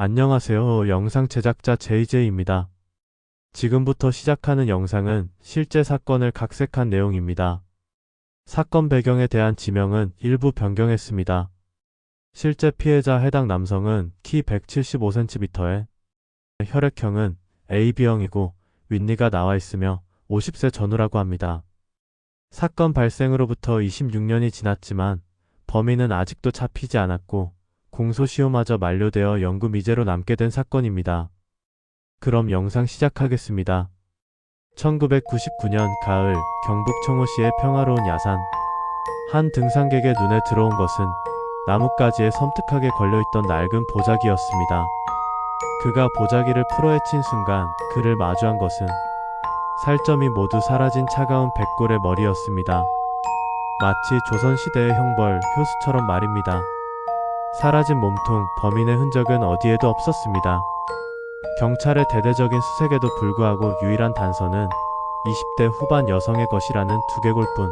안녕하세요. 영상 제작자 JJ입니다. 지금부터 시작하는 영상은 실제 사건을 각색한 내용입니다. 사건 배경에 대한 지명은 일부 변경했습니다. 실제 피해자 해당 남성은 키 175cm에 혈액형은 AB형이고 윗니가 나와 있으며 50세 전후라고 합니다. 사건 발생으로부터 26년이 지났지만 범인은 아직도 잡히지 않았고 공소시효마저 만료되어 영구 미제로 남게 된 사건입니다. 그럼 영상 시작하겠습니다. 1999년 가을 경북 청호시의 평화로운 야산. 한 등산객의 눈에 들어온 것은 나뭇가지에 섬뜩하게 걸려있던 낡은 보자기였습니다. 그가 보자기를 풀어헤친 순간 그를 마주한 것은 살점이 모두 사라진 차가운 백골의 머리였습니다. 마치 조선시대의 형벌 효수처럼 말입니다. 사라진 몸통, 범인의 흔적은 어디에도 없었습니다. 경찰의 대대적인 수색에도 불구하고 유일한 단서는 20대 후반 여성의 것이라는 두개골뿐.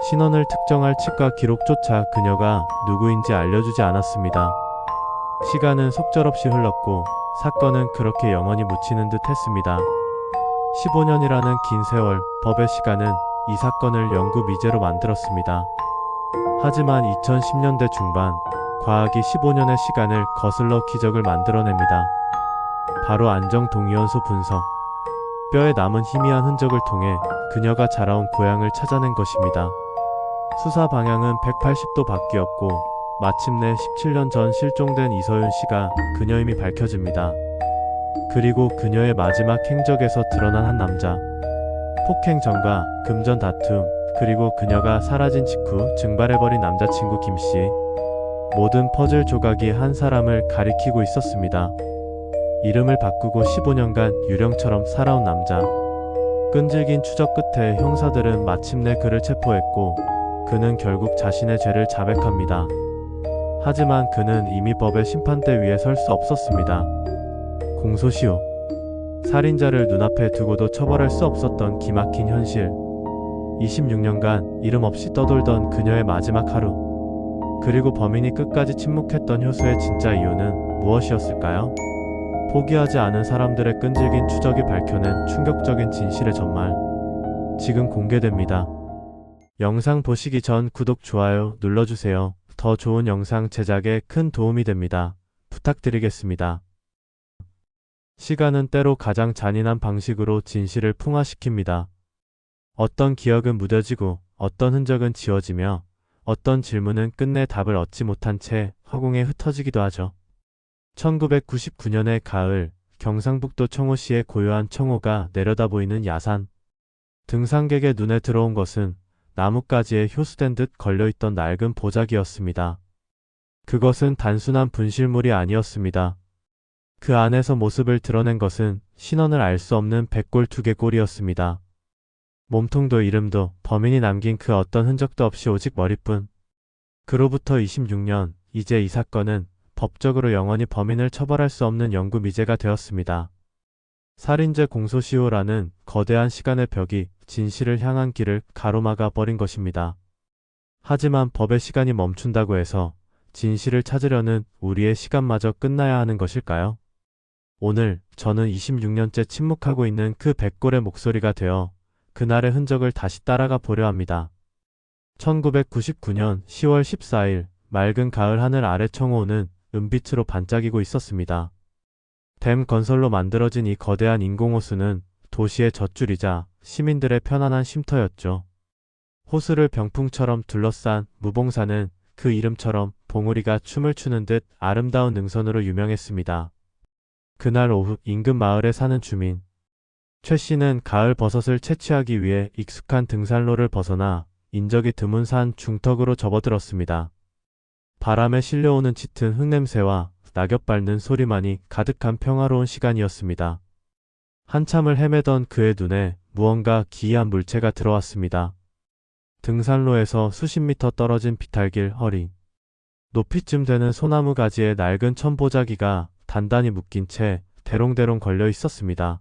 신원을 특정할 치과 기록조차 그녀가 누구인지 알려주지 않았습니다. 시간은 속절없이 흘렀고 사건은 그렇게 영원히 묻히는 듯 했습니다. 15년이라는 긴 세월, 법의 시간은 이 사건을 영구 미제로 만들었습니다. 하지만 2010년대 중반, 과학이 15년의 시간을 거슬러 기적을 만들어냅니다. 바로 안정동위원소 분석. 뼈에 남은 희미한 흔적을 통해 그녀가 자라온 고향을 찾아낸 것입니다. 수사 방향은 180도 바뀌었고 마침내 17년 전 실종된 이서윤 씨가 그녀임이 밝혀집니다. 그리고 그녀의 마지막 행적에서 드러난 한 남자. 폭행 전과 금전 다툼, 그리고 그녀가 사라진 직후 증발해버린 남자친구 김씨. 모든 퍼즐 조각이 한 사람을 가리키고 있었습니다. 이름을 바꾸고 15년간 유령처럼 살아온 남자. 끈질긴 추적 끝에 형사들은 마침내 그를 체포했고 그는 결국 자신의 죄를 자백합니다. 하지만 그는 이미 법의 심판대 위에 설 수 없었습니다. 공소시효. 살인자를 눈앞에 두고도 처벌할 수 없었던 기막힌 현실. 26년간 이름 없이 떠돌던 그녀의 마지막 하루. 그리고 범인이 끝까지 침묵했던 효수의 진짜 이유는 무엇이었을까요? 포기하지 않은 사람들의 끈질긴 추적이 밝혀낸 충격적인 진실의 전말. 지금 공개됩니다. 영상 보시기 전 구독, 좋아요 눌러주세요. 더 좋은 영상 제작에 큰 도움이 됩니다. 부탁드리겠습니다. 시간은 때로 가장 잔인한 방식으로 진실을 풍화시킵니다. 어떤 기억은 무뎌지고 어떤 흔적은 지워지며 어떤 질문은 끝내 답을 얻지 못한 채 허공에 흩어지기도 하죠. 1999년의 가을, 경상북도 청호시의 고요한 청호가 내려다보이는 야산. 등산객의 눈에 들어온 것은 나뭇가지에 효수된 듯 걸려있던 낡은 보자기였습니다. 그것은 단순한 분실물이 아니었습니다. 그 안에서 모습을 드러낸 것은 신원을 알 수 없는 백골 두개골이었습니다. 몸통도 이름도 범인이 남긴 그 어떤 흔적도 없이 오직 머리뿐. 그로부터 26년, 이제 이 사건은 법적으로 영원히 범인을 처벌할 수 없는 영구 미제가 되었습니다. 살인죄 공소시효라는 거대한 시간의 벽이 진실을 향한 길을 가로막아 버린 것입니다. 하지만 법의 시간이 멈춘다고 해서 진실을 찾으려는 우리의 시간마저 끝나야 하는 것일까요? 오늘 저는 26년째 침묵하고 있는 그 백골의 목소리가 되어 그날의 흔적을 다시 따라가 보려 합니다. 1999년 10월 14일 맑은 가을 하늘 아래 청호는 은빛으로 반짝이고 있었습니다. 댐 건설로 만들어진 이 거대한 인공호수는 도시의 젖줄이자 시민들의 편안한 쉼터였죠. 호수를 병풍처럼 둘러싼 무봉산은 그 이름처럼 봉우리가 춤을 추는 듯 아름다운 능선으로 유명했습니다. 그날 오후 인근 마을에 사는 주민 최 씨는 가을 버섯을 채취하기 위해 익숙한 등산로를 벗어나 인적이 드문 산 중턱으로 접어들었습니다. 바람에 실려오는 짙은 흙냄새와 낙엽 밟는 소리만이 가득한 평화로운 시간이었습니다. 한참을 헤매던 그의 눈에 무언가 기이한 물체가 들어왔습니다. 등산로에서 수십 미터 떨어진 비탈길 허리. 높이쯤 되는 소나무 가지에 낡은 천보자기가 단단히 묶인 채 대롱대롱 걸려 있었습니다.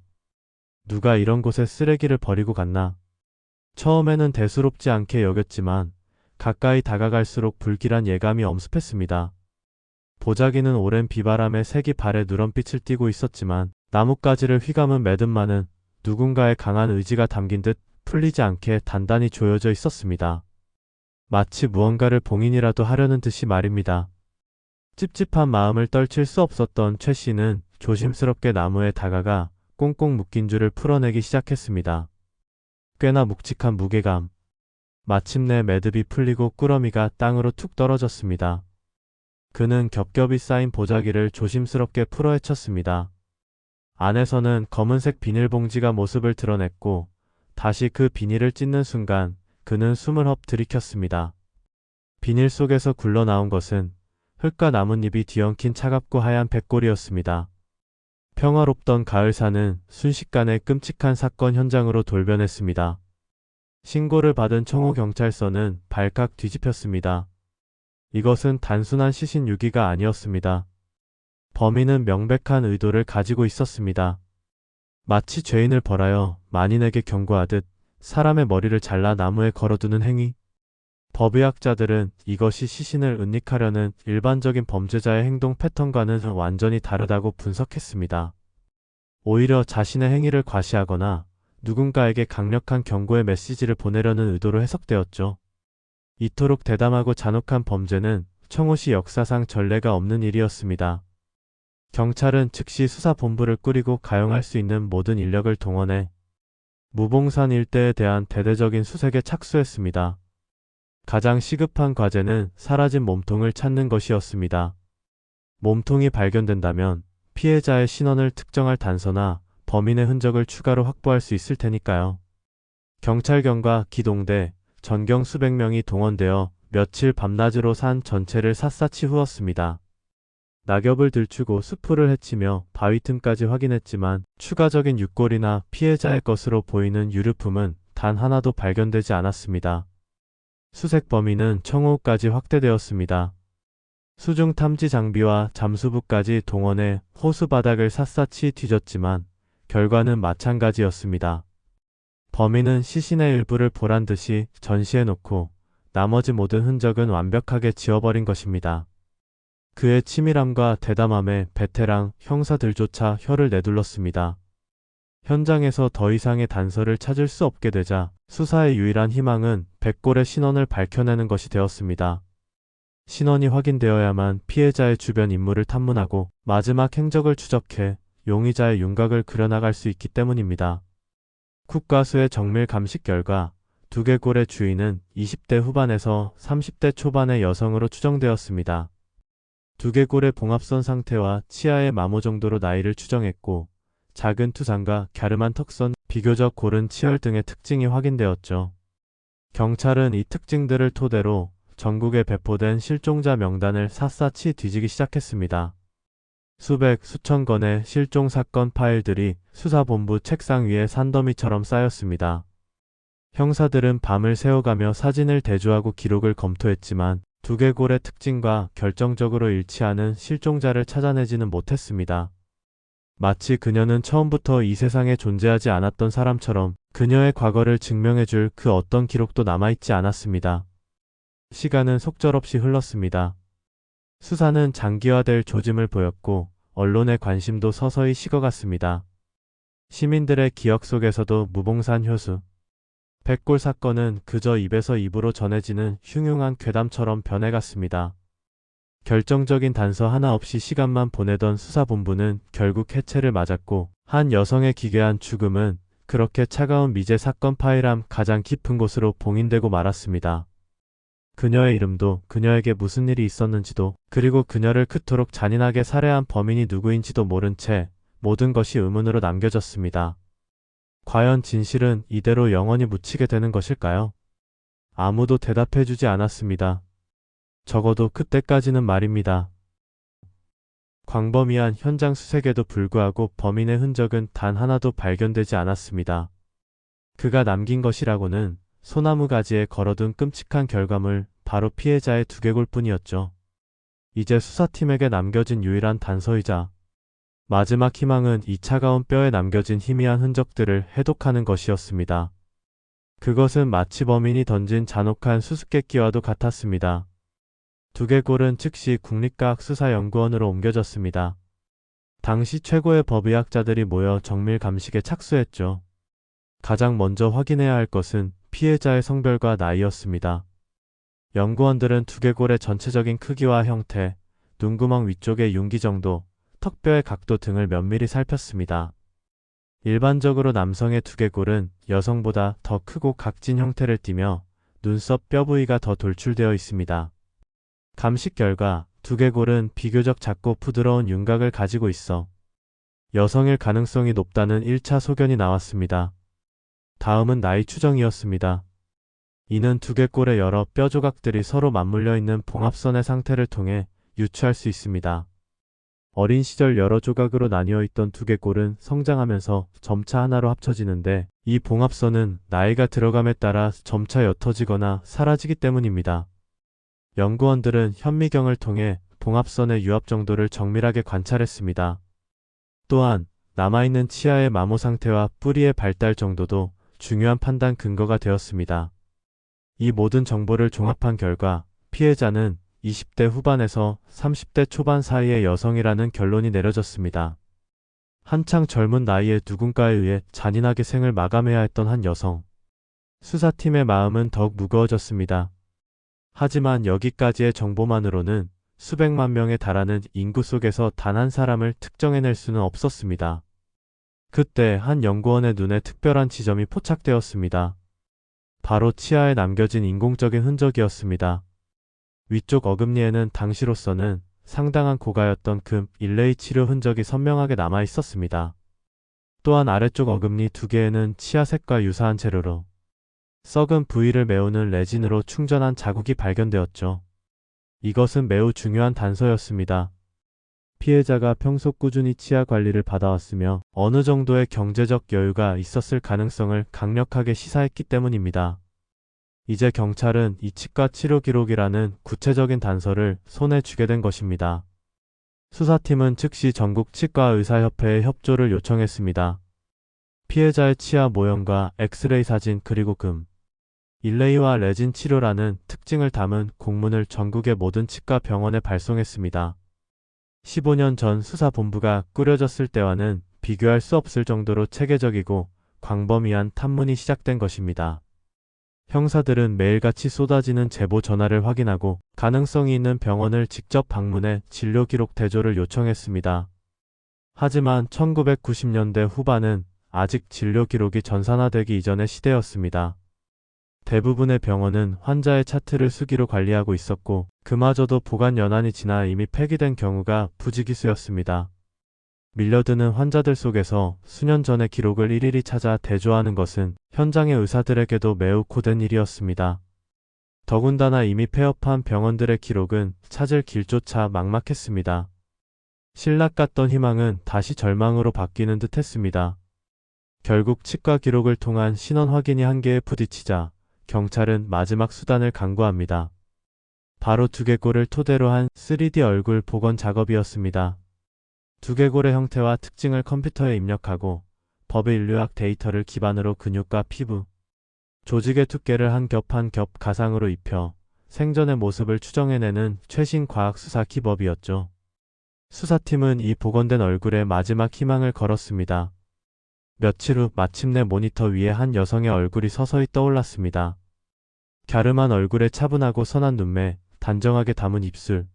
누가 이런 곳에 쓰레기를 버리고 갔나? 처음에는 대수롭지 않게 여겼지만 가까이 다가갈수록 불길한 예감이 엄습했습니다. 보자기는 오랜 비바람에 색이 발에 누런빛을 띠고 있었지만 나뭇가지를 휘감은 매듭만은 누군가의 강한 의지가 담긴 듯 풀리지 않게 단단히 조여져 있었습니다. 마치 무언가를 봉인이라도 하려는 듯이 말입니다. 찝찝한 마음을 떨칠 수 없었던 최 씨는 조심스럽게 나무에 다가가 꽁꽁 묶인 줄을 풀어내기 시작했습니다. 꽤나 묵직한 무게감. 마침내 매듭이 풀리고 꾸러미가 땅으로 툭 떨어졌습니다. 그는 겹겹이 쌓인 보자기를 조심스럽게 풀어헤쳤습니다. 안에서는 검은색 비닐봉지가 모습을 드러냈고 다시 그 비닐을 찢는 순간 그는 숨을 헙 들이켰습니다. 비닐 속에서 굴러나온 것은 흙과 나뭇잎이 뒤엉킨 차갑고 하얀 백골이었습니다. 평화롭던 가을사는 순식간에 끔찍한 사건 현장으로 돌변했습니다. 신고를 받은 청호경찰서는 발칵 뒤집혔습니다. 이것은 단순한 시신 유기가 아니었습니다. 범인은 명백한 의도를 가지고 있었습니다. 마치 죄인을 벌하여 만인에게 경고하듯 사람의 머리를 잘라 나무에 걸어두는 행위. 법의학자들은 이것이 시신을 은닉하려는 일반적인 범죄자의 행동 패턴과는 완전히 다르다고 분석했습니다. 오히려 자신의 행위를 과시하거나 누군가에게 강력한 경고의 메시지를 보내려는 의도로 해석되었죠. 이토록 대담하고 잔혹한 범죄는 청호시 역사상 전례가 없는 일이었습니다. 경찰은 즉시 수사본부를 꾸리고 가용할 수 있는 모든 인력을 동원해 무봉산 일대에 대한 대대적인 수색에 착수했습니다. 가장 시급한 과제는 사라진 몸통을 찾는 것이었습니다. 몸통이 발견된다면 피해자의 신원을 특정할 단서나 범인의 흔적을 추가로 확보할 수 있을 테니까요. 경찰경과 기동대, 전경 수백 명이 동원되어 며칠 밤낮으로 산 전체를 샅샅이 후었습니다. 낙엽을 들추고 수풀을 헤치며 바위 틈까지 확인했지만 추가적인 육골이나 피해자의 것으로 보이는 유류품은 단 하나도 발견되지 않았습니다. 수색 범위는 청호까지 확대되었습니다. 수중 탐지 장비와 잠수부까지 동원해 호수 바닥을 샅샅이 뒤졌지만 결과는 마찬가지였습니다. 범인은 시신의 일부를 보란듯이 전시해놓고 나머지 모든 흔적은 완벽하게 지워버린 것입니다. 그의 치밀함과 대담함에 베테랑 형사들조차 혀를 내둘렀습니다. 현장에서 더 이상의 단서를 찾을 수 없게 되자 수사의 유일한 희망은 백골의 신원을 밝혀내는 것이 되었습니다. 신원이 확인되어야만 피해자의 주변 인물을 탐문하고 마지막 행적을 추적해 용의자의 윤곽을 그려나갈 수 있기 때문입니다. 국과수의 정밀 감식 결과 두개골의 주인은 20대 후반에서 30대 초반의 여성으로 추정되었습니다. 두개골의 봉합선 상태와 치아의 마모 정도로 나이를 추정했고 작은 투상과 갸름한 턱선, 비교적 고른 치열 등의 특징이 확인되었죠. 경찰은 이 특징들을 토대로 전국에 배포된 실종자 명단을 샅샅이 뒤지기 시작했습니다. 수백, 수천 건의 실종 사건 파일들이 수사본부 책상 위에 산더미처럼 쌓였습니다. 형사들은 밤을 새워가며 사진을 대조하고 기록을 검토했지만 두개골의 특징과 결정적으로 일치하는 실종자를 찾아내지는 못했습니다. 마치 그녀는 처음부터 이 세상에 존재하지 않았던 사람처럼 그녀의 과거를 증명해줄 그 어떤 기록도 남아있지 않았습니다. 시간은 속절없이 흘렀습니다. 수사는 장기화될 조짐을 보였고 언론의 관심도 서서히 식어갔습니다. 시민들의 기억 속에서도 무봉산 효수, 백골 사건은 그저 입에서 입으로 전해지는 흉흉한 괴담처럼 변해갔습니다. 결정적인 단서 하나 없이 시간만 보내던 수사본부는 결국 해체를 맞았고 한 여성의 기괴한 죽음은 그렇게 차가운 미제 사건 파일함 가장 깊은 곳으로 봉인되고 말았습니다. 그녀의 이름도, 그녀에게 무슨 일이 있었는지도, 그리고 그녀를 그토록 잔인하게 살해한 범인이 누구인지도 모른 채 모든 것이 의문으로 남겨졌습니다. 과연 진실은 이대로 영원히 묻히게 되는 것일까요? 아무도 대답해주지 않았습니다. 적어도 그때까지는 말입니다. 광범위한 현장 수색에도 불구하고 범인의 흔적은 단 하나도 발견되지 않았습니다. 그가 남긴 것이라고는 소나무 가지에 걸어둔 끔찍한 결과물, 바로 피해자의 두개골뿐이었죠. 이제 수사팀에게 남겨진 유일한 단서이자 마지막 희망은 이 차가운 뼈에 남겨진 희미한 흔적들을 해독하는 것이었습니다. 그것은 마치 범인이 던진 잔혹한 수수께끼와도 같았습니다. 두개골은 즉시 국립과학수사연구원으로 옮겨졌습니다. 당시 최고의 법의학자들이 모여 정밀 감식에 착수했죠. 가장 먼저 확인해야 할 것은 피해자의 성별과 나이였습니다. 연구원들은 두개골의 전체적인 크기와 형태, 눈구멍 위쪽의 윤기 정도, 턱뼈의 각도 등을 면밀히 살폈습니다. 일반적으로 남성의 두개골은 여성보다 더 크고 각진 형태를 띠며 눈썹 뼈 부위가 더 돌출되어 있습니다. 감식 결과 두개골은 비교적 작고 부드러운 윤곽을 가지고 있어 여성일 가능성이 높다는 1차 소견이 나왔습니다. 다음은 나이 추정이었습니다. 이는 두개골의 여러 뼈 조각들이 서로 맞물려 있는 봉합선의 상태를 통해 유추할 수 있습니다. 어린 시절 여러 조각으로 나뉘어 있던 두개골은 성장하면서 점차 하나로 합쳐지는데 이 봉합선은 나이가 들어감에 따라 점차 옅어지거나 사라지기 때문입니다. 연구원들은 현미경을 통해 봉합선의 유합 정도를 정밀하게 관찰했습니다. 또한 남아있는 치아의 마모 상태와 뿌리의 발달 정도도 중요한 판단 근거가 되었습니다. 이 모든 정보를 종합한 결과 피해자는 20대 후반에서 30대 초반 사이의 여성이라는 결론이 내려졌습니다. 한창 젊은 나이에 누군가에 의해 잔인하게 생을 마감해야 했던 한 여성. 수사팀의 마음은 더욱 무거워졌습니다. 하지만 여기까지의 정보만으로는 수백만 명에 달하는 인구 속에서 단 한 사람을 특정해낼 수는 없었습니다. 그때 한 연구원의 눈에 특별한 지점이 포착되었습니다. 바로 치아에 남겨진 인공적인 흔적이었습니다. 위쪽 어금니에는 당시로서는 상당한 고가였던 금, 일레이 치료 흔적이 선명하게 남아 있었습니다. 또한 아래쪽 어금니 2개에는 치아색과 유사한 재료로 썩은 부위를 메우는 레진으로 충전한 자국이 발견되었죠. 이것은 매우 중요한 단서였습니다. 피해자가 평소 꾸준히 치아 관리를 받아왔으며 어느 정도의 경제적 여유가 있었을 가능성을 강력하게 시사했기 때문입니다. 이제 경찰은 이 치과 치료 기록이라는 구체적인 단서를 손에 쥐게 된 것입니다. 수사팀은 즉시 전국 치과의사협회에 협조를 요청했습니다. 피해자의 치아 모형과 엑스레이 사진 그리고 금, 일레이와 레진 치료라는 특징을 담은 공문을 전국의 모든 치과 병원에 발송했습니다. 15년 전 수사본부가 꾸려졌을 때와는 비교할 수 없을 정도로 체계적이고 광범위한 탐문이 시작된 것입니다. 형사들은 매일같이 쏟아지는 제보 전화를 확인하고 가능성이 있는 병원을 직접 방문해 진료 기록 대조를 요청했습니다. 하지만 1990년대 후반은 아직 진료 기록이 전산화되기 이전의 시대였습니다. 대부분의 병원은 환자의 차트를 수기로 관리하고 있었고 그마저도 보관 연한이 지나 이미 폐기된 경우가 부지기수였습니다. 밀려드는 환자들 속에서 수년 전의 기록을 일일이 찾아 대조하는 것은 현장의 의사들에게도 매우 고된 일이었습니다. 더군다나 이미 폐업한 병원들의 기록은 찾을 길조차 막막했습니다. 신락 같던 희망은 다시 절망으로 바뀌는 듯 했습니다. 결국 치과 기록을 통한 신원 확인이 한계에 부딪히자 경찰은 마지막 수단을 강구합니다. 바로 두개골을 토대로 한 3D 얼굴 복원 작업이었습니다. 두개골의 형태와 특징을 컴퓨터에 입력하고 법의인류학 데이터를 기반으로 근육과 피부, 조직의 두께를 한 겹 한 겹 가상으로 입혀 생전의 모습을 추정해내는 최신 과학 수사 기법이었죠. 수사팀은 이 복원된 얼굴에 마지막 희망을 걸었습니다. 며칠 후 마침내 모니터 위에 한 여성의 얼굴이 서서히 떠올랐습니다. 갸름한 얼굴에 차분하고 선한 눈매, 단정하게 담은 입술.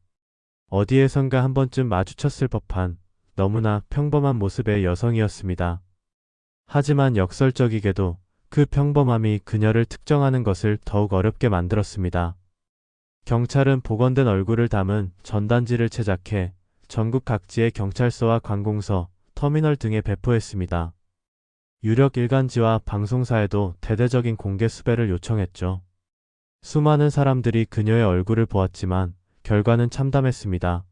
어디에선가 한 번쯤 마주쳤을 법한 너무나 평범한 모습의 여성이었습니다. 하지만 역설적이게도 그 평범함이 그녀를 특정하는 것을 더욱 어렵게 만들었습니다. 경찰은 복원된 얼굴을 담은 전단지를 제작해 전국 각지의 경찰서와 관공서, 터미널 등에 배포했습니다. 유력 일간지와 방송사에도 대대적인 공개 수배를 요청했죠. 수많은 사람들이 그녀의 얼굴을 보았지만 결과는 참담했습니다.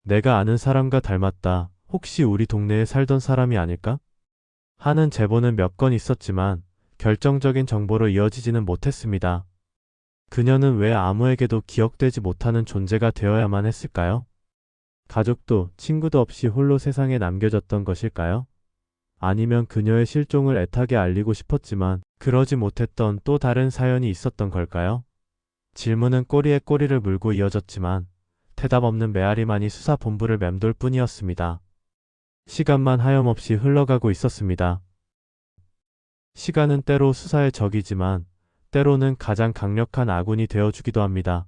내가 아는 사람과 닮았다. 혹시 우리 동네에 살던 사람이 아닐까? 하는 제보는 몇 건 있었지만 결정적인 정보로 이어지지는 못했습니다. 그녀는 왜 아무에게도 기억되지 못하는 존재가 되어야만 했을까요? 가족도 친구도 없이 홀로 세상에 남겨졌던 것일까요? 아니면 그녀의 실종을 애타게 알리고 싶었지만 그러지 못했던 또 다른 사연이 있었던 걸까요? 질문은 꼬리에 꼬리를 물고 이어졌지만 대답 없는 메아리만이 수사본부를 맴돌 뿐이었습니다. 시간만 하염없이 흘러가고 있었습니다. 시간은 때로 수사의 적이지만 때로는 가장 강력한 아군이 되어주기도 합니다.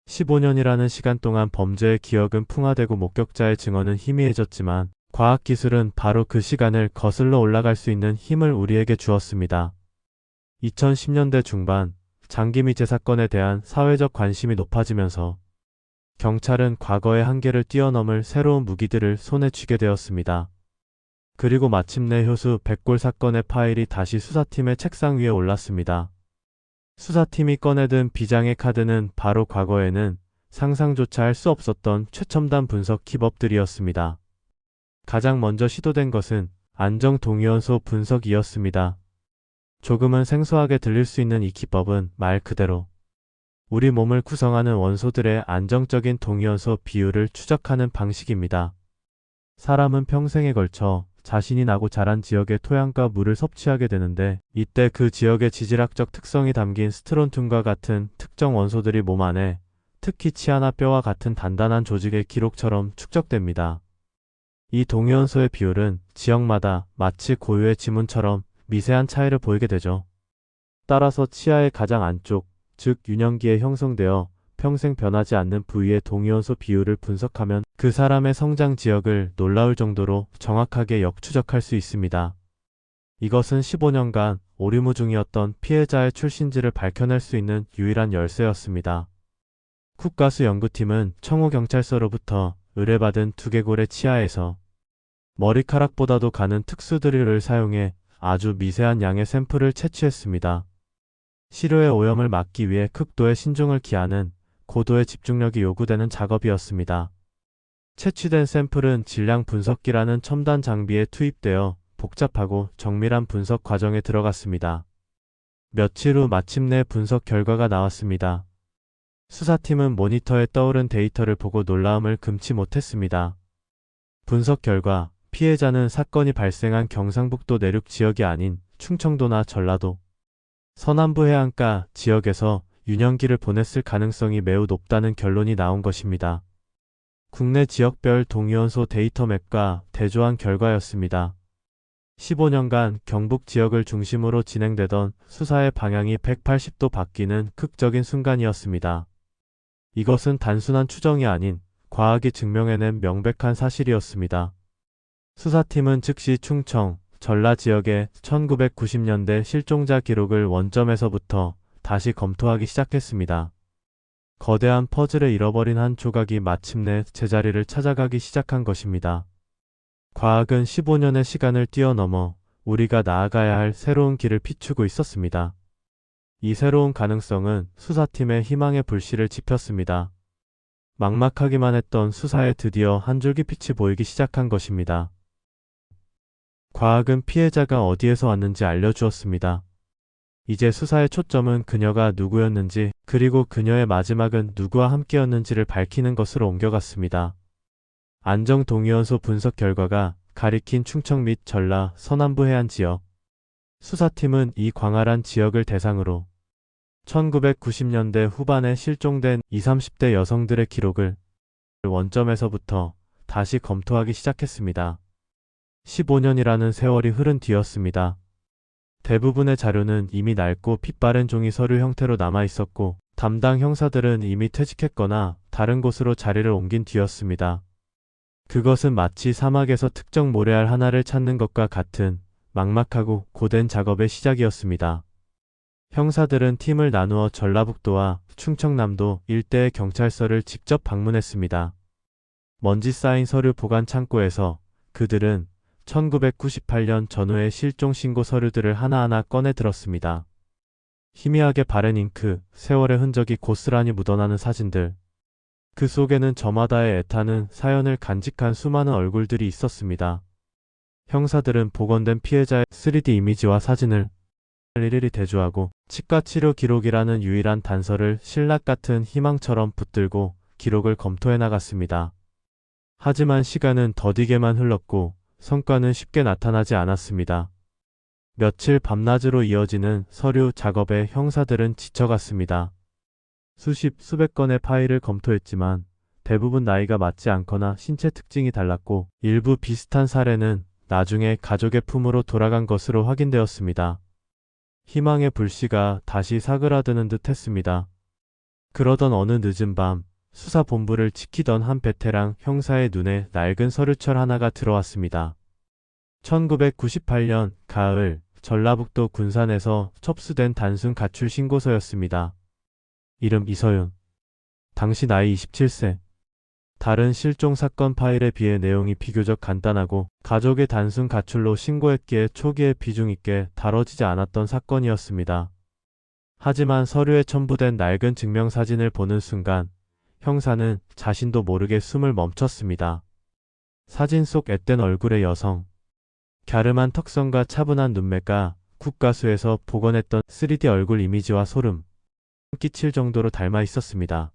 15년이라는 시간 동안 범죄의 기억은 풍화되고 목격자의 증언은 희미해졌지만 과학기술은 바로 그 시간을 거슬러 올라갈 수 있는 힘을 우리에게 주었습니다. 2010년대 중반 장기미제 사건에 대한 사회적 관심이 높아지면서 경찰은 과거의 한계를 뛰어넘을 새로운 무기들을 손에 쥐게 되었습니다. 그리고 마침내 효수 백골 사건의 파일이 다시 수사팀의 책상 위에 올랐습니다. 수사팀이 꺼내든 비장의 카드는 바로 과거에는 상상조차 할 수 없었던 최첨단 분석 기법들이었습니다. 가장 먼저 시도된 것은 안정동위원소 분석이었습니다. 조금은 생소하게 들릴 수 있는 이 기법은 말 그대로 우리 몸을 구성하는 원소들의 안정적인 동위원소 비율을 추적하는 방식입니다. 사람은 평생에 걸쳐 자신이 나고 자란 지역의 토양과 물을 섭취하게 되는데 이때 그 지역의 지질학적 특성이 담긴 스트론튬과 같은 특정 원소들이 몸 안에 특히 치아나 뼈와 같은 단단한 조직의 기록처럼 축적됩니다. 이 동위원소의 비율은 지역마다 마치 고유의 지문처럼 미세한 차이를 보이게 되죠. 따라서 치아의 가장 안쪽, 즉 유년기에 형성되어 평생 변하지 않는 부위의 동위원소 비율을 분석하면 그 사람의 성장 지역을 놀라울 정도로 정확하게 역추적할 수 있습니다. 이것은 15년간 오리무중이었던 피해자의 출신지를 밝혀낼 수 있는 유일한 열쇠였습니다. 국가수 연구팀은 청우경찰서로부터 의뢰받은 두개골의 치아에서 머리카락보다도 가는 특수 드릴을 사용해 아주 미세한 양의 샘플을 채취했습니다. 시료의 오염을 막기 위해 극도의 신중을 기하는 고도의 집중력이 요구되는 작업이었습니다. 채취된 샘플은 질량 분석기라는 첨단 장비에 투입되어 복잡하고 정밀한 분석 과정에 들어갔습니다. 며칠 후 마침내 분석 결과가 나왔습니다. 수사팀은 모니터에 떠오른 데이터를 보고 놀라움을 금치 못했습니다. 분석 결과 피해자는 사건이 발생한 경상북도 내륙 지역이 아닌 충청도나 전라도, 서남부 해안가 지역에서 유년기를 보냈을 가능성이 매우 높다는 결론이 나온 것입니다. 국내 지역별 동위원소 데이터 맵과 대조한 결과였습니다. 15년간 경북 지역을 중심으로 진행되던 수사의 방향이 180도 바뀌는 극적인 순간이었습니다. 이것은 단순한 추정이 아닌 과학이 증명해낸 명백한 사실이었습니다. 수사팀은 즉시 충청, 전라 지역의 1990년대 실종자 기록을 원점에서부터 다시 검토하기 시작했습니다. 거대한 퍼즐에 잃어버린 한 조각이 마침내 제자리를 찾아가기 시작한 것입니다. 과학은 15년의 시간을 뛰어넘어 우리가 나아가야 할 새로운 길을 비추고 있었습니다. 이 새로운 가능성은 수사팀의 희망의 불씨를 지폈습니다. 막막하기만 했던 수사에 드디어 한 줄기 빛이 보이기 시작한 것입니다. 과학은 피해자가 어디에서 왔는지 알려주었습니다. 이제 수사의 초점은 그녀가 누구였는지 그리고 그녀의 마지막은 누구와 함께였는지를 밝히는 것으로 옮겨갔습니다. 안정동위원소 분석 결과가 가리킨 충청 및 전라, 서남부 해안 지역. 수사팀은 이 광활한 지역을 대상으로 1990년대 후반에 실종된 20, 30대 여성들의 기록을 원점에서부터 다시 검토하기 시작했습니다. 15년이라는 세월이 흐른 뒤였습니다. 대부분의 자료는 이미 낡고 빛바랜 종이 서류 형태로 남아 있었고 담당 형사들은 이미 퇴직했거나 다른 곳으로 자리를 옮긴 뒤였습니다. 그것은 마치 사막에서 특정 모래알 하나를 찾는 것과 같은 막막하고 고된 작업의 시작이었습니다. 형사들은 팀을 나누어 전라북도와 충청남도 일대의 경찰서를 직접 방문했습니다. 먼지 쌓인 서류 보관 창고에서 그들은 1998년 전후의 실종 신고 서류들을 하나하나 꺼내 들었습니다. 희미하게 바랜 잉크, 세월의 흔적이 고스란히 묻어나는 사진들. 그 속에는 저마다의 애타는 사연을 간직한 수많은 얼굴들이 있었습니다. 형사들은 복원된 피해자의 3D 이미지와 사진을 일일이 대조하고 치과 치료 기록이라는 유일한 단서를 신락 같은 희망처럼 붙들고 기록을 검토해 나갔습니다. 하지만 시간은 더디게만 흘렀고 성과는 쉽게 나타나지 않았습니다. 며칠 밤낮으로 이어지는 서류 작업에 형사들은 지쳐갔습니다. 수백 건의 파일을 검토했지만 대부분 나이가 맞지 않거나 신체 특징이 달랐고 일부 비슷한 사례는 나중에 가족의 품으로 돌아간 것으로 확인되었습니다. 희망의 불씨가 다시 사그라드는 듯 했습니다. 그러던 어느 늦은 밤 수사본부를 지키던 한 베테랑 형사의 눈에 낡은 서류철 하나가 들어왔습니다. 1998년 가을 전라북도 군산에서 접수된 단순 가출 신고서였습니다. 이름 이서윤. 당시 나이 27세. 다른 실종 사건 파일에 비해 내용이 비교적 간단하고 가족의 단순 가출로 신고했기에 초기에 비중 있게 다뤄지지 않았던 사건이었습니다. 하지만 서류에 첨부된 낡은 증명사진을 보는 순간 형사는 자신도 모르게 숨을 멈췄습니다. 사진 속 앳된 얼굴의 여성. 갸름한 턱선과 차분한 눈매가 국가수에서 복원했던 3D 얼굴 이미지와 소름 끼칠 정도로 닮아 있었습니다.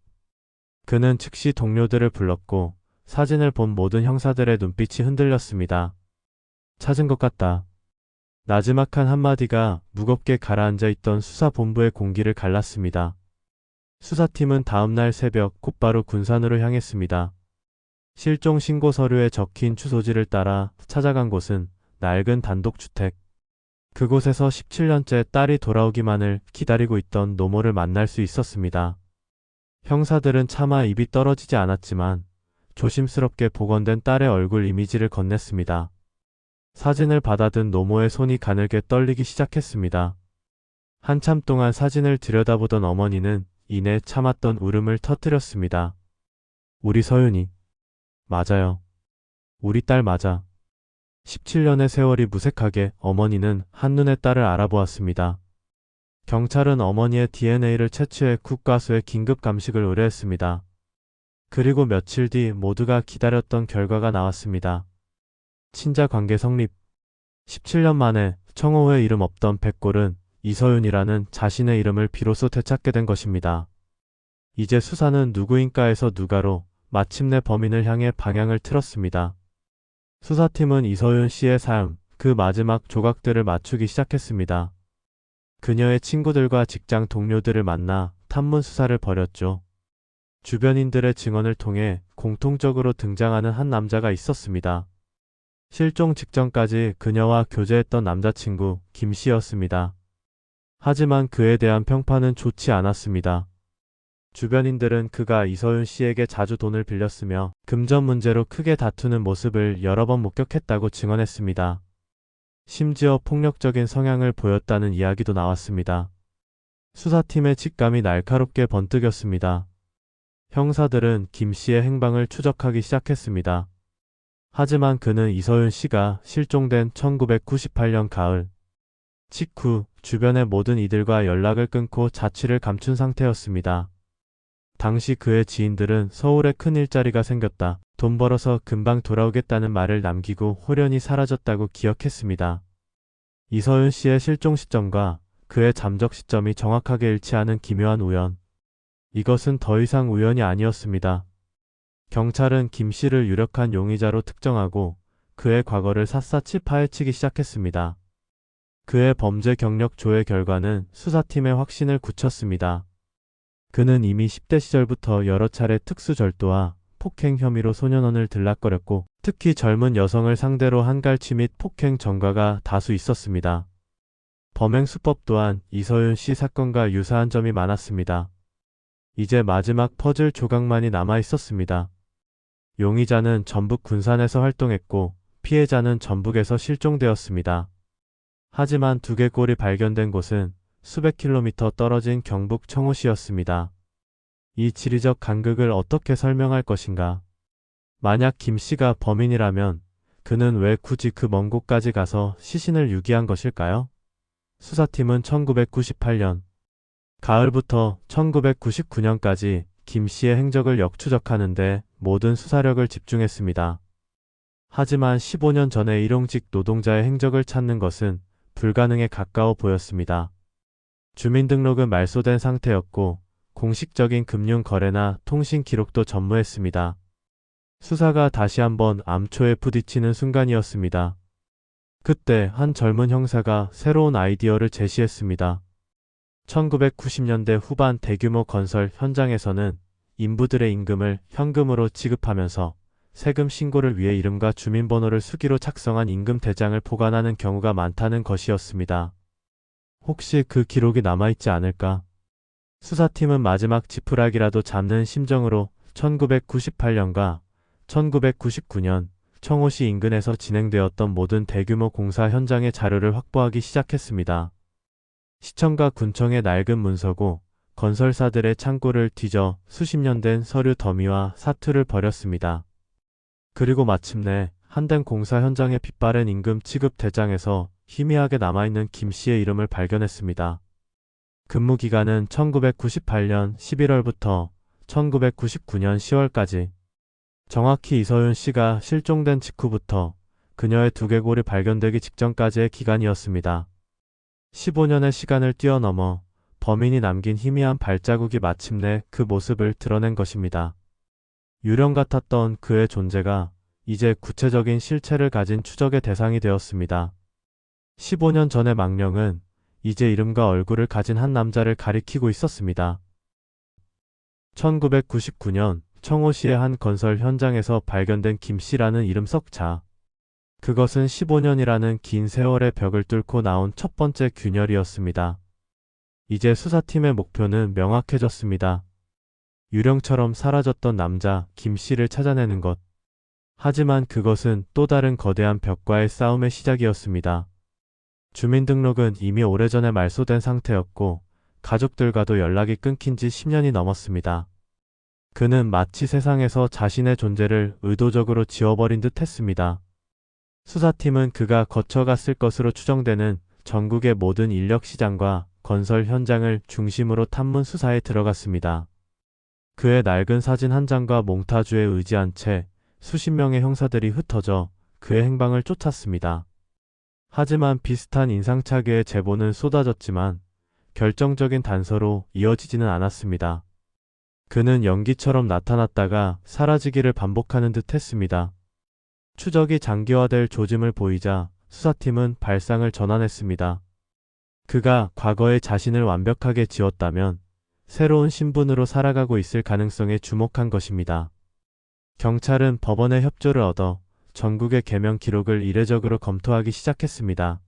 그는 즉시 동료들을 불렀고 사진을 본 모든 형사들의 눈빛이 흔들렸습니다. 찾은 것 같다. 나지막한 한마디가 무겁게 가라앉아 있던 수사본부의 공기를 갈랐습니다. 수사팀은 다음날 새벽 곧바로 군산으로 향했습니다. 실종 신고 서류에 적힌 주소지를 따라 찾아간 곳은 낡은 단독주택. 그곳에서 17년째 딸이 돌아오기만을 기다리고 있던 노모를 만날 수 있었습니다. 형사들은 차마 입이 떨어지지 않았지만 조심스럽게 복원된 딸의 얼굴 이미지를 건넸습니다. 사진을 받아든 노모의 손이 가늘게 떨리기 시작했습니다. 한참 동안 사진을 들여다보던 어머니는 이내 참았던 울음을 터뜨렸습니다. 우리 서윤이. 맞아요. 우리 딸 맞아. 17년의 세월이 무색하게 어머니는 한눈에 딸을 알아보았습니다. 경찰은 어머니의 DNA를 채취해 국과수에 긴급 감식을 의뢰했습니다. 그리고 며칠 뒤 모두가 기다렸던 결과가 나왔습니다. 친자 관계 성립. 17년 만에 청호회 이름 없던 백골은 이서윤이라는 자신의 이름을 비로소 되찾게 된 것입니다. 이제 수사는 누구인가에서 누가로 마침내 범인을 향해 방향을 틀었습니다. 수사팀은 이서윤 씨의 삶, 그 마지막 조각들을 맞추기 시작했습니다. 그녀의 친구들과 직장 동료들을 만나 탐문 수사를 벌였죠. 주변인들의 증언을 통해 공통적으로 등장하는 한 남자가 있었습니다. 실종 직전까지 그녀와 교제했던 남자친구 김 씨였습니다. 하지만 그에 대한 평판은 좋지 않았습니다. 주변인들은 그가 이서윤 씨에게 자주 돈을 빌렸으며 금전 문제로 크게 다투는 모습을 여러 번 목격했다고 증언했습니다. 심지어 폭력적인 성향을 보였다는 이야기도 나왔습니다. 수사팀의 직감이 날카롭게 번뜩였습니다. 형사들은 김 씨의 행방을 추적하기 시작했습니다. 하지만 그는 이서윤 씨가 실종된 1998년 가을 직후 주변의 모든 이들과 연락을 끊고 자취를 감춘 상태였습니다. 당시 그의 지인들은 서울에 큰 일자리가 생겼다, 돈 벌어서 금방 돌아오겠다는 말을 남기고 홀연히 사라졌다고 기억했습니다. 이서윤 씨의 실종 시점과 그의 잠적 시점이 정확하게 일치하는 기묘한 우연. 이것은 더 이상 우연이 아니었습니다. 경찰은 김 씨를 유력한 용의자로 특정하고 그의 과거를 샅샅이 파헤치기 시작했습니다. 그의 범죄 경력 조회 결과는 수사팀의 확신을 굳혔습니다. 그는 이미 10대 시절부터 여러 차례 특수절도와 폭행 혐의로 소년원을 들락거렸고 특히 젊은 여성을 상대로 한갈취 및 폭행 전과가 다수 있었습니다. 범행 수법 또한 이서윤 씨 사건과 유사한 점이 많았습니다. 이제 마지막 퍼즐 조각만이 남아 있었습니다. 용의자는 전북 군산에서 활동했고 피해자는 전북에서 실종되었습니다. 하지만 두개골이 발견된 곳은 수백 킬로미터 떨어진 경북 청호시였습니다. 이 지리적 간극을 어떻게 설명할 것인가? 만약 김 씨가 범인이라면 그는 왜 굳이 그 먼 곳까지 가서 시신을 유기한 것일까요? 수사팀은 1998년 가을부터 1999년까지 김 씨의 행적을 역추적하는데 모든 수사력을 집중했습니다. 하지만 15년 전의 일용직 노동자의 행적을 찾는 것은 불가능에 가까워 보였습니다. 주민등록은 말소된 상태였고 공식적인 금융 거래나 통신 기록도 전무했습니다. 수사가 다시 한번 암초에 부딪히는 순간이었습니다. 그때 한 젊은 형사가 새로운 아이디어를 제시했습니다. 1990년대 후반 대규모 건설 현장에서는 인부들의 임금을 현금으로 지급하면서 세금 신고를 위해 이름과 주민번호를 수기로 작성한 임금 대장을 보관하는 경우가 많다는 것이었습니다. 혹시 그 기록이 남아있지 않을까? 수사팀은 마지막 지푸라기라도 잡는 심정으로 1998년과 1999년 청호시 인근에서 진행되었던 모든 대규모 공사 현장의 자료를 확보하기 시작했습니다. 시청과 군청의 낡은 문서고 건설사들의 창고를 뒤져 수십 년 된 서류 더미와 사투를 벌였습니다. 그리고 마침내 한된 공사 현장의 빛바랜 임금 지급 대장에서 희미하게 남아있는 김 씨의 이름을 발견했습니다. 근무 기간은 1998년 11월부터 1999년 10월까지. 정확히 이서윤 씨가 실종된 직후부터 그녀의 두개골이 발견되기 직전까지의 기간이었습니다. 15년의 시간을 뛰어넘어 범인이 남긴 희미한 발자국이 마침내 그 모습을 드러낸 것입니다. 유령 같았던 그의 존재가 이제 구체적인 실체를 가진 추적의 대상이 되었습니다. 15년 전의 망령은 이제 이름과 얼굴을 가진 한 남자를 가리키고 있었습니다. 1999년 청호시의 한 건설 현장에서 발견된 김씨라는 이름 석자. 그것은 15년이라는 긴 세월의 벽을 뚫고 나온 첫 번째 균열이었습니다. 이제 수사팀의 목표는 명확해졌습니다. 유령처럼 사라졌던 남자 김씨를 찾아내는 것. 하지만 그것은 또 다른 거대한 벽과의 싸움의 시작이었습니다. 주민등록은 이미 오래전에 말소된 상태였고 가족들과도 연락이 끊긴 지 10년이 넘었습니다. 그는 마치 세상에서 자신의 존재를 의도적으로 지워버린 듯 했습니다. 수사팀은 그가 거쳐갔을 것으로 추정되는 전국의 모든 인력시장과 건설 현장을 중심으로 탐문 수사에 들어갔습니다. 그의 낡은 사진 한 장과 몽타주에 의지한 채 수십 명의 형사들이 흩어져 그의 행방을 쫓았습니다. 하지만 비슷한 인상착의의 제보는 쏟아졌지만 결정적인 단서로 이어지지는 않았습니다. 그는 연기처럼 나타났다가 사라지기를 반복하는 듯 했습니다. 추적이 장기화될 조짐을 보이자 수사팀은 발상을 전환했습니다. 그가 과거에 자신을 완벽하게 지웠다면 새로운 신분으로 살아가고 있을 가능성에 주목한 것입니다. 경찰은 법원의 협조를 얻어 전국의 개명 기록을 이례적으로 검토하기 시작했습니다.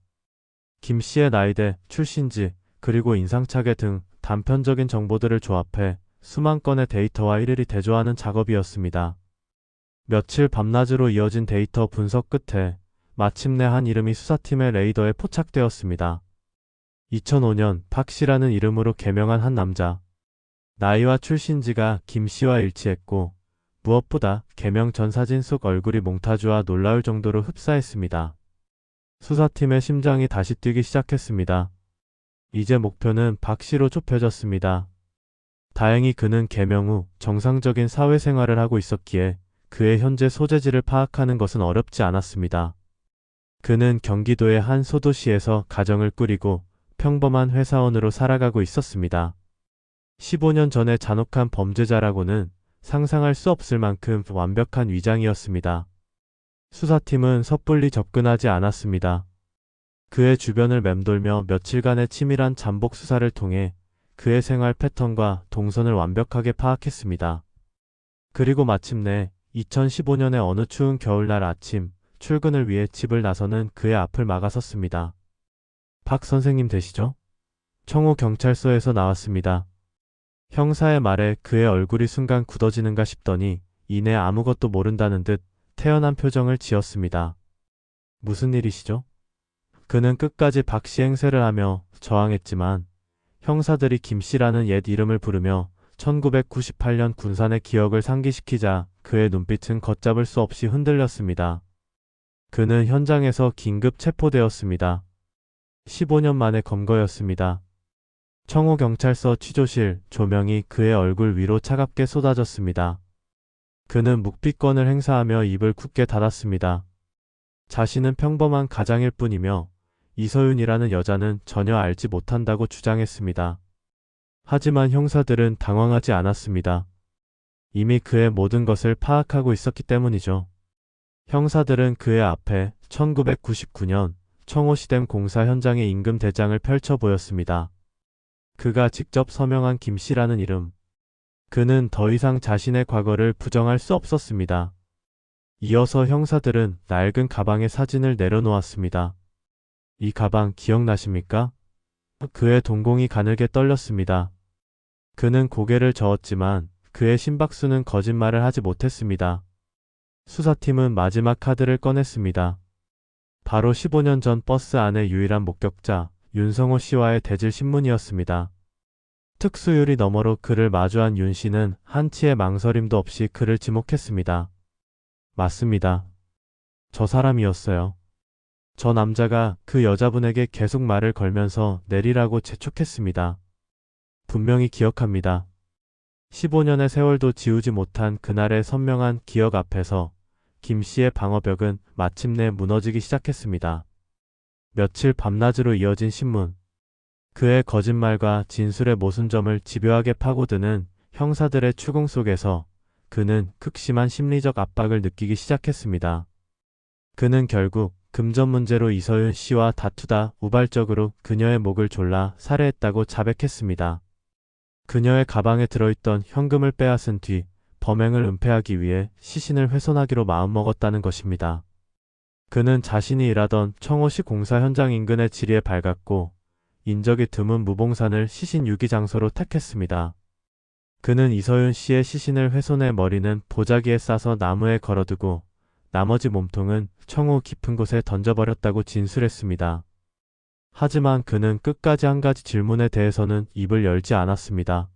김 씨의 나이대, 출신지, 그리고 인상착의 등 단편적인 정보들을 조합해 수만 건의 데이터와 일일이 대조하는 작업이었습니다. 며칠 밤낮으로 이어진 데이터 분석 끝에 마침내 한 이름이 수사팀의 레이더에 포착되었습니다. 2005년 박 씨라는 이름으로 개명한 한 남자. 나이와 출신지가 김 씨와 일치했고 무엇보다 개명 전 사진 속 얼굴이 몽타주와 놀라울 정도로 흡사했습니다. 수사팀의 심장이 다시 뛰기 시작했습니다. 이제 목표는 박 씨로 좁혀졌습니다. 다행히 그는 개명 후 정상적인 사회생활을 하고 있었기에 그의 현재 소재지를 파악하는 것은 어렵지 않았습니다. 그는 경기도의 한 소도시에서 가정을 꾸리고 평범한 회사원으로 살아가고 있었습니다. 15년 전의 잔혹한 범죄자라고는 상상할 수 없을 만큼 완벽한 위장이었습니다. 수사팀은 섣불리 접근하지 않았습니다. 그의 주변을 맴돌며 며칠간의 치밀한 잠복 수사를 통해 그의 생활 패턴과 동선을 완벽하게 파악했습니다. 그리고 마침내 2015년의 어느 추운 겨울날 아침 출근을 위해 집을 나서는 그의 앞을 막아섰습니다. 박 선생님 되시죠? 청호 경찰서에서 나왔습니다. 형사의 말에 그의 얼굴이 순간 굳어지는가 싶더니 이내 아무것도 모른다는 듯 태연한 표정을 지었습니다. 무슨 일이시죠? 그는 끝까지 박 씨 행세를 하며 저항했지만 형사들이 김 씨라는 옛 이름을 부르며 1998년 군산의 기억을 상기시키자 그의 눈빛은 걷잡을 수 없이 흔들렸습니다. 그는 현장에서 긴급 체포되었습니다. 15년 만의 검거였습니다. 청호경찰서 취조실 조명이 그의 얼굴 위로 차갑게 쏟아졌습니다. 그는 묵비권을 행사하며 입을 굳게 닫았습니다. 자신은 평범한 가장일 뿐이며 이서윤이라는 여자는 전혀 알지 못한다고 주장했습니다. 하지만 형사들은 당황하지 않았습니다. 이미 그의 모든 것을 파악하고 있었기 때문이죠. 형사들은 그의 앞에 1999년 청호시댐 공사 현장의 임금 대장을 펼쳐 보였습니다. 그가 직접 서명한 김 씨라는 이름. 그는 더 이상 자신의 과거를 부정할 수 없었습니다. 이어서 형사들은 낡은 가방의 사진을 내려놓았습니다. 이 가방 기억나십니까? 그의 동공이 가늘게 떨렸습니다. 그는 고개를 저었지만 그의 심박수는 거짓말을 하지 못했습니다. 수사팀은 마지막 카드를 꺼냈습니다. 바로 15년 전 버스 안의 유일한 목격자 윤성호 씨와의 대질 신문이었습니다. 특수유리 너머로 그를 마주한 윤 씨는 한치의 망설임도 없이 그를 지목했습니다. 맞습니다. 저 사람이었어요. 저 남자가 그 여자분에게 계속 말을 걸면서 내리라고 재촉했습니다. 분명히 기억합니다. 15년의 세월도 지우지 못한 그날의 선명한 기억 앞에서 김 씨의 방어벽은 마침내 무너지기 시작했습니다. 며칠 밤낮으로 이어진 신문. 그의 거짓말과 진술의 모순점을 집요하게 파고드는 형사들의 추궁 속에서 그는 극심한 심리적 압박을 느끼기 시작했습니다. 그는 결국 금전 문제로 이서윤 씨와 다투다 우발적으로 그녀의 목을 졸라 살해했다고 자백했습니다. 그녀의 가방에 들어있던 현금을 빼앗은 뒤 범행을 은폐하기 위해 시신을 훼손하기로 마음먹었다는 것입니다. 그는 자신이 일하던 청호시 공사 현장 인근의 지리에 밝았고 인적이 드문 무봉산을 시신 유기 장소로 택했습니다. 그는 이서윤 씨의 시신을 훼손해 머리는 보자기에 싸서 나무에 걸어두고 나머지 몸통은 청호 깊은 곳에 던져버렸다고 진술했습니다. 하지만 그는 끝까지 한 가지 질문에 대해서는 입을 열지 않았습니다.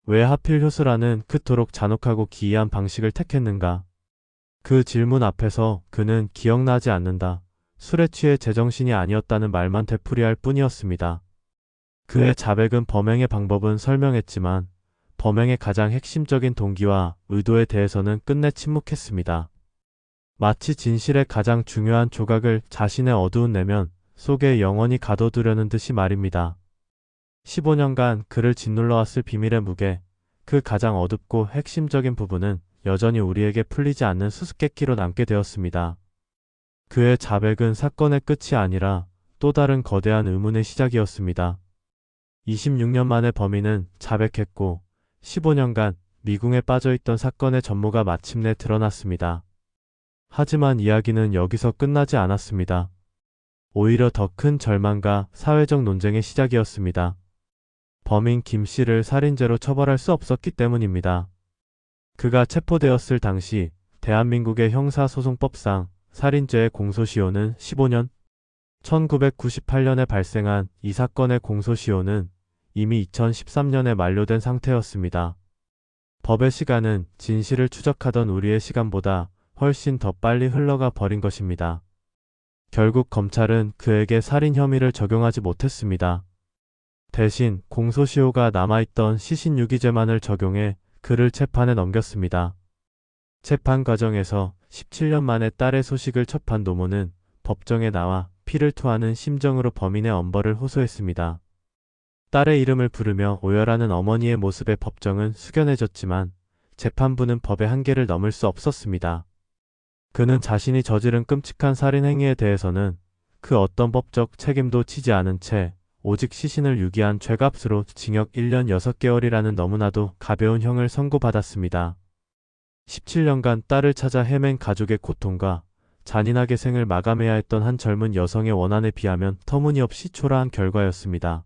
왜 하필 효수라는 그토록 잔혹하고 기이한 방식을 택했는가? 그 질문 앞에서 그는 기억나지 않는다. 술에 취해 제정신이 아니었다는 말만 되풀이할 뿐이었습니다. 그의 자백은 범행의 방법은 설명했지만 범행의 가장 핵심적인 동기와 의도에 대해서는 끝내 침묵했습니다. 마치 진실의 가장 중요한 조각을 자신의 어두운 내면 속에 영원히 가둬두려는 듯이 말입니다. 15년간 그를 짓눌러왔을 비밀의 무게, 그 가장 어둡고 핵심적인 부분은 여전히 우리에게 풀리지 않는 수수께끼로 남게 되었습니다. 그의 자백은 사건의 끝이 아니라 또 다른 거대한 의문의 시작이었습니다. 26년 만에 범인은 자백했고 15년간 미궁에 빠져있던 사건의 전모가 마침내 드러났습니다. 하지만 이야기는 여기서 끝나지 않았습니다. 오히려 더 큰 절망과 사회적 논쟁의 시작이었습니다. 범인 김 씨를 살인죄로 처벌할 수 없었기 때문입니다. 그가 체포되었을 당시 대한민국의 형사소송법상 살인죄의 공소시효는 15년, 1998년에 발생한 이 사건의 공소시효는 이미 2013년에 만료된 상태였습니다. 법의 시간은 진실을 추적하던 우리의 시간보다 훨씬 더 빨리 흘러가 버린 것입니다. 결국 검찰은 그에게 살인 혐의를 적용하지 못했습니다. 대신 공소시효가 남아있던 시신유기죄만을 적용해 그를 재판에 넘겼습니다. 재판 과정에서 17년 만에 딸의 소식을 접한 노모는 법정에 나와 피를 토하는 심정으로 범인의 엄벌을 호소했습니다. 딸의 이름을 부르며 오열하는 어머니의 모습에 법정은 숙연해졌지만 재판부는 법의 한계를 넘을 수 없었습니다. 그는 자신이 저지른 끔찍한 살인 행위에 대해서는 그 어떤 법적 책임도 지지 않은 채 오직 시신을 유기한 죄값으로 징역 1년 6개월이라는 너무나도 가벼운 형을 선고받았습니다. 17년간 딸을 찾아 헤맨 가족의 고통과 잔인하게 생을 마감해야 했던 한 젊은 여성의 원한에 비하면 터무니없이 초라한 결과였습니다.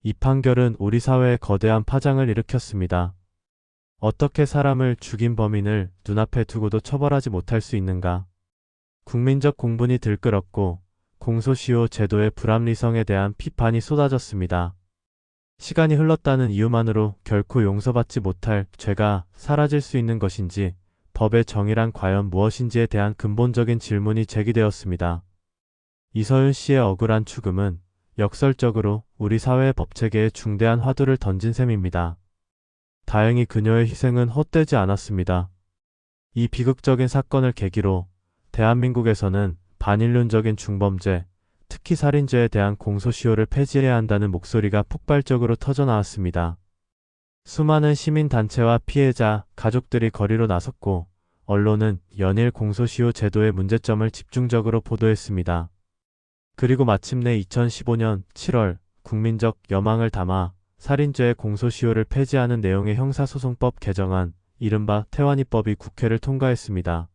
이 판결은 우리 사회에 거대한 파장을 일으켰습니다. 어떻게 사람을 죽인 범인을 눈앞에 두고도 처벌하지 못할 수 있는가? 국민적 공분이 들끓었고 공소시효 제도의 불합리성에 대한 비판이 쏟아졌습니다. 시간이 흘렀다는 이유만으로 결코 용서받지 못할 죄가 사라질 수 있는 것인지, 법의 정의란 과연 무엇인지에 대한 근본적인 질문이 제기되었습니다. 이서윤 씨의 억울한 죽음은 역설적으로 우리 사회의 법체계에 중대한 화두를 던진 셈입니다. 다행히 그녀의 희생은 헛되지 않았습니다. 이 비극적인 사건을 계기로 대한민국에서는 반인륜적인 중범죄, 특히 살인죄에 대한 공소시효를 폐지해야 한다는 목소리가 폭발적으로 터져나왔습니다. 수많은 시민단체와 피해자, 가족들이 거리로 나섰고 언론은 연일 공소시효 제도의 문제점을 집중적으로 보도했습니다. 그리고 마침내 2015년 7월 국민적 여망을 담아 살인죄의 공소시효를 폐지하는 내용의 형사소송법 개정안, 이른바 태완이법이 국회를 통과했습니다.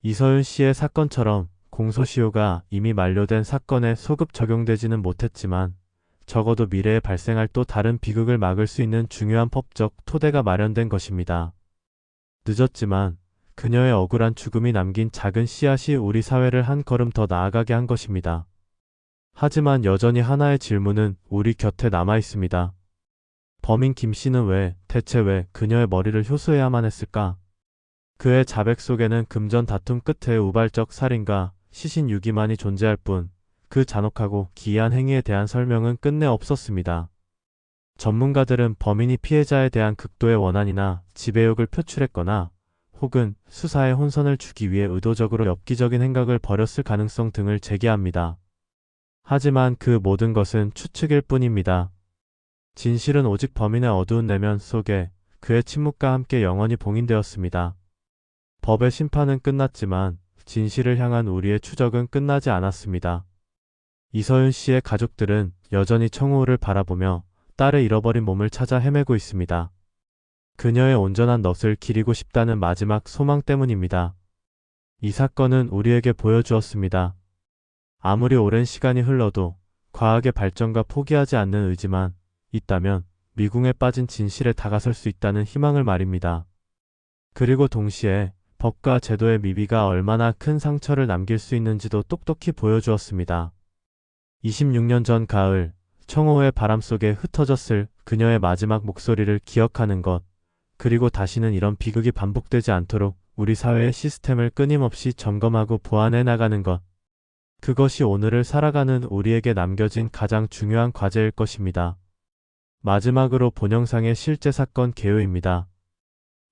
이서윤 씨의 사건처럼 공소시효가 이미 만료된 사건에 소급 적용되지는 못했지만 적어도 미래에 발생할 또 다른 비극을 막을 수 있는 중요한 법적 토대가 마련된 것입니다. 늦었지만 그녀의 억울한 죽음이 남긴 작은 씨앗이 우리 사회를 한 걸음 더 나아가게 한 것입니다. 하지만 여전히 하나의 질문은 우리 곁에 남아 있습니다. 범인 김 씨는 대체 왜 그녀의 머리를 효수해야만 했을까? 그의 자백 속에는 금전 다툼 끝에 우발적 살인과 시신 유기만이 존재할 뿐 그 잔혹하고 기이한 행위에 대한 설명은 끝내 없었습니다. 전문가들은 범인이 피해자에 대한 극도의 원한이나 지배욕을 표출했거나 혹은 수사에 혼선을 주기 위해 의도적으로 엽기적인 행각을 벌였을 가능성 등을 제기합니다. 하지만 그 모든 것은 추측일 뿐입니다. 진실은 오직 범인의 어두운 내면 속에 그의 침묵과 함께 영원히 봉인되었습니다. 법의 심판은 끝났지만 진실을 향한 우리의 추적은 끝나지 않았습니다. 이서윤 씨의 가족들은 여전히 청우를 바라보며 딸의 잃어버린 몸을 찾아 헤매고 있습니다. 그녀의 온전한 넛을 기리고 싶다는 마지막 소망 때문입니다. 이 사건은 우리에게 보여주었습니다. 아무리 오랜 시간이 흘러도 과학의 발전과 포기하지 않는 의지만 있다면 미궁에 빠진 진실에 다가설 수 있다는 희망을 말입니다. 그리고 동시에 법과 제도의 미비가 얼마나 큰 상처를 남길 수 있는지도 똑똑히 보여주었습니다. 26년 전 가을, 청호의 바람 속에 흩어졌을 그녀의 마지막 목소리를 기억하는 것, 그리고 다시는 이런 비극이 반복되지 않도록 우리 사회의 시스템을 끊임없이 점검하고 보완해 나가는 것. 그것이 오늘을 살아가는 우리에게 남겨진 가장 중요한 과제일 것입니다. 마지막으로 본 영상의 실제 사건 개요입니다.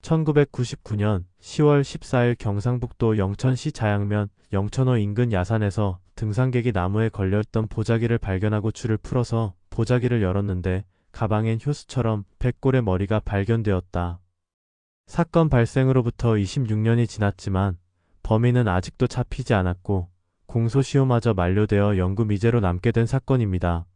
1999년 10월 14일 경상북도 영천시 자양면 영천호 인근 야산에서 등산객이 나무에 걸려있던 보자기를 발견하고 줄을 풀어서 보자기를 열었는데 가방엔 효수처럼 백골의 머리가 발견되었다. 사건 발생으로부터 26년이 지났지만 범인은 아직도 잡히지 않았고 공소시효마저 만료되어 영구 미제로 남게 된 사건입니다.